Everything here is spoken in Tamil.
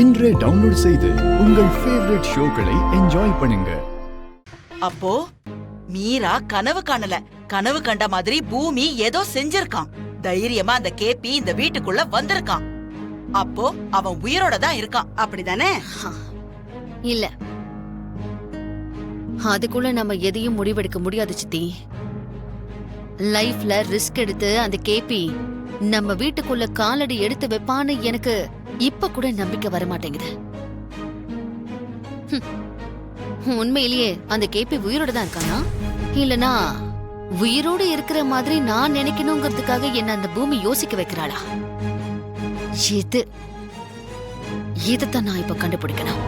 இன்றே டவுன்லோட் செய்து உங்கள் ஃபேவரட் ஷோக்களை என்ஜாய் பண்ணுங்க. அப்போ மீரா கனவு காணல. கனவு கண்ட மாதிரி பூமி ஏதோ செஞ்சிருக்கான். தைரியமா அந்த கேபி இந்த வீட்டுக்குள்ள வந்திருக்கான். அப்போ அவன் உயிரோட தான் இருக்கான், அப்படிதானே? இல்ல, அதுக்குள்ள நம்ம எதையும் முடிவெடுக்க முடியாது சித்தி. லைஃப்ல ரிஸ்க் எடுத்து அந்த கேபி நம்ம வீட்டுக்குள்ள காலடி எடுத்து வைப்பான்னு எனக்கு இப்ப கூட நம்பிக்கை வரமாட்டேங்குது. உண்மையிலேயே அந்த கேபி உயிரோட தான் இருக்கானா, இல்லனா உயிரோடு இருக்கிற மாதிரி நான் நினைக்கணுங்கிறதுக்காக என்ன அந்த பூமி யோசிக்க வைக்கிறாளா? இதுதான் நான் இப்ப கண்டுபிடிக்கணும்.